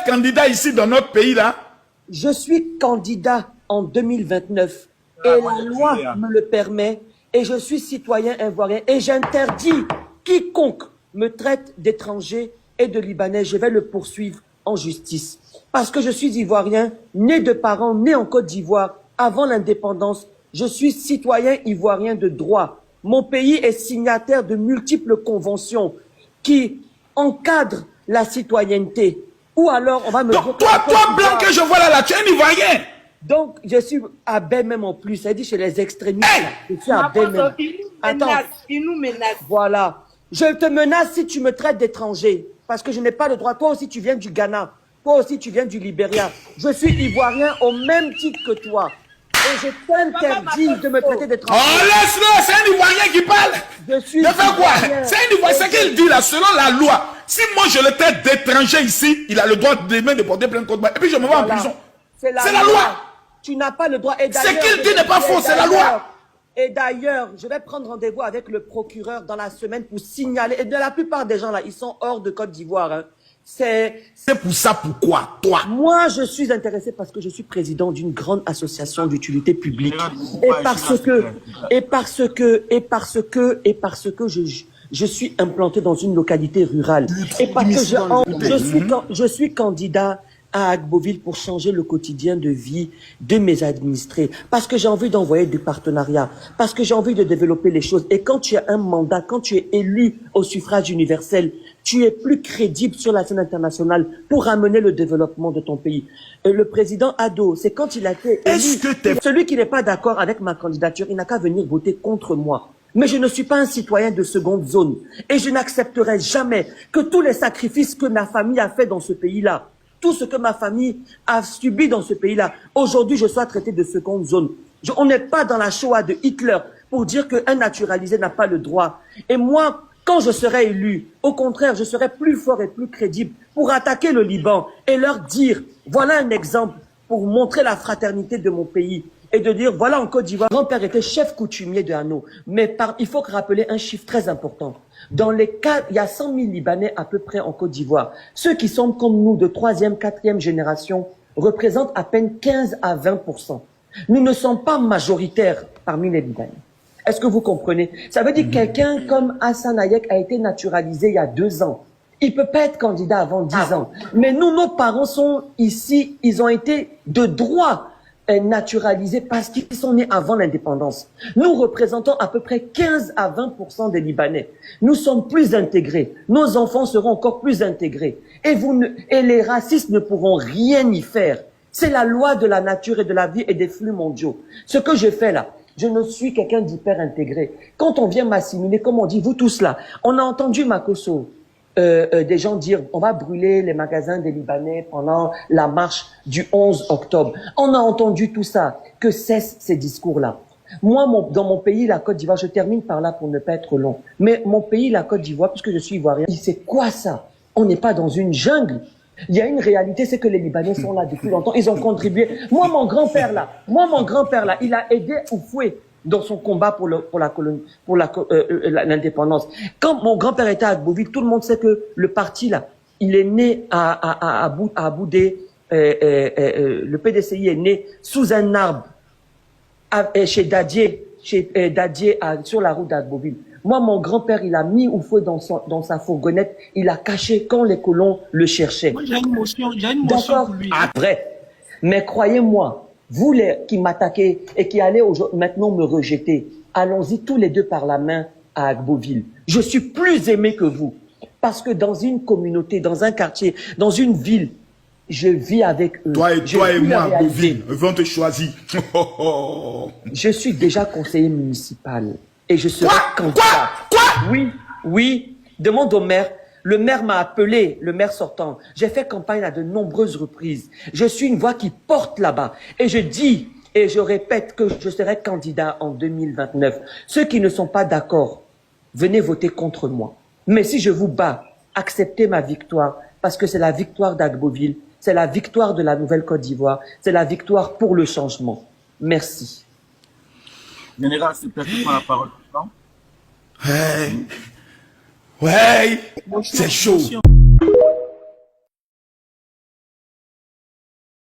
candidat ici dans notre pays là? Je suis candidat en 2029 et la loi me le permet et je suis citoyen ivoirien et j'interdis quiconque me traite d'étranger et de Libanais, je vais le poursuivre en justice. Parce que je suis ivoirien, né de parents nés en Côte d'Ivoire avant l'indépendance. Je suis citoyen ivoirien de droit. Mon pays est signataire de multiples conventions qui encadrent la citoyenneté. Ou alors, on va me dire... Toi, blanc que je vois là, tu es un Ivoirien. Donc, je suis à baie même en plus. Ça dit chez les extrémistes. Je suis à baie même. Attends. Il nous menace. Voilà. Je te menace si tu me traites d'étranger. Parce que je n'ai pas le droit. Toi aussi, tu viens du Ghana. Toi aussi, tu viens du Libéria. Je suis ivoirien au même titre que toi. Et je t'interdis de me traiter d'étranger. Oh, laisse-le, c'est un Ivoirien qui parle. Je suis de faire quoi? C'est un Ivoirien, c'est ce qu'il dit là, selon la loi. Si moi je le traite d'étranger ici, il a le droit de porter plainte contre moi. Et puis je me vais en prison. C'est la loi. Tu n'as pas le droit. Ce qu'il dit n'est pas faux, c'est la loi. Et d'ailleurs, je vais prendre rendez-vous avec le procureur dans la semaine pour signaler. Et de la plupart des gens là, ils sont hors de Côte d'Ivoire. Hein. C'est pour ça, pourquoi, toi? Moi, je suis intéressé parce que je suis président d'une grande association d'utilité publique. Et parce que je suis implanté dans une localité rurale. Et parce que je suis candidat à Agboville pour changer le quotidien de vie de mes administrés. Parce que j'ai envie d'envoyer du partenariat. Parce que j'ai envie de développer les choses. Et quand tu as un mandat, quand tu es élu au suffrage universel, tu es plus crédible sur la scène internationale pour ramener le développement de ton pays. Le président Ado, c'est quand il a été élu, celui qui n'est pas d'accord avec ma candidature, il n'a qu'à venir voter contre moi. Mais je ne suis pas un citoyen de seconde zone. Et je n'accepterai jamais que tous les sacrifices que ma famille a fait dans ce pays-là, tout ce que ma famille a subi dans ce pays-là, aujourd'hui je sois traité de seconde zone. On n'est pas dans la Shoah de Hitler pour dire qu'un naturalisé n'a pas le droit. Et moi, quand je serai élu, au contraire, je serai plus fort et plus crédible pour attaquer le Liban et leur dire, voilà un exemple pour montrer la fraternité de mon pays. Et de dire, voilà en Côte d'Ivoire, mon grand-père était chef coutumier de Hanau. Mais il faut rappeler un chiffre très important. Dans les cas, il y a 100 000 Libanais à peu près en Côte d'Ivoire. Ceux qui sont comme nous de 3e, 4e génération représentent à peine 15 à 20%. Nous ne sommes pas majoritaires parmi les Libanais. Est-ce que vous comprenez? Ça veut dire que quelqu'un comme Hassan Hayek a été naturalisé il y a 2 ans. Il peut pas être candidat avant 10 ans. Mais nous, nos parents sont ici, ils ont été de droit naturalisés parce qu'ils sont nés avant l'indépendance. Nous représentons à peu près 15 à 20% des Libanais. Nous sommes plus intégrés. Nos enfants seront encore plus intégrés. Et les racistes ne pourront rien y faire. C'est la loi de la nature et de la vie et des flux mondiaux. Ce que je fais là, je ne suis quelqu'un d'hyper intégré. Quand on vient m'assimiler, comme on dit, vous tous là, on a entendu Makosso, des gens dire on va brûler les magasins des Libanais pendant la marche du 11 octobre. On a entendu tout ça. Que cessent ces discours-là. Moi, dans mon pays, la Côte d'Ivoire, je termine par là pour ne pas être long, mais mon pays, la Côte d'Ivoire, puisque je suis ivoirien, c'est quoi ça? On n'est pas dans une jungle. Il y a une réalité, c'est que les Libanais sont là depuis longtemps. Ils ont contribué. Moi, mon grand-père là, il a aidé Oufoué dans son combat pour l'indépendance. Quand mon grand-père était à Agboville, tout le monde sait que le parti là, il est né à Boudé, le PDCI est né sous un arbre chez Dadier, sur la route d'Agboville. Moi, mon grand-père, il a mis Oufoué dans sa fourgonnette, il a caché quand les colons le cherchaient. Moi, j'ai une motion pour lui. Après, mais croyez-moi, vous qui m'attaquez et qui allez maintenant me rejeter, allons-y tous les deux par la main à Agboville. Je suis plus aimé que vous. Parce que dans une communauté, dans un quartier, dans une ville, je vis avec eux. Toi et moi, Agboville, vont te choisir. Je suis déjà conseiller municipal. Et je serai candidat. Quoi? Oui. Demande au maire. Le maire m'a appelé, le maire sortant. J'ai fait campagne à de nombreuses reprises. Je suis une voix qui porte là-bas. Et je dis, et je répète que je serai candidat en 2029. Ceux qui ne sont pas d'accord, venez voter contre moi. Mais si je vous bats, acceptez ma victoire, parce que c'est la victoire d'Agboville, c'est la victoire de la Nouvelle-Côte d'Ivoire, c'est la victoire pour le changement. Merci. Général, c'est peut-être pas la parole. Ouais, c'est chaud.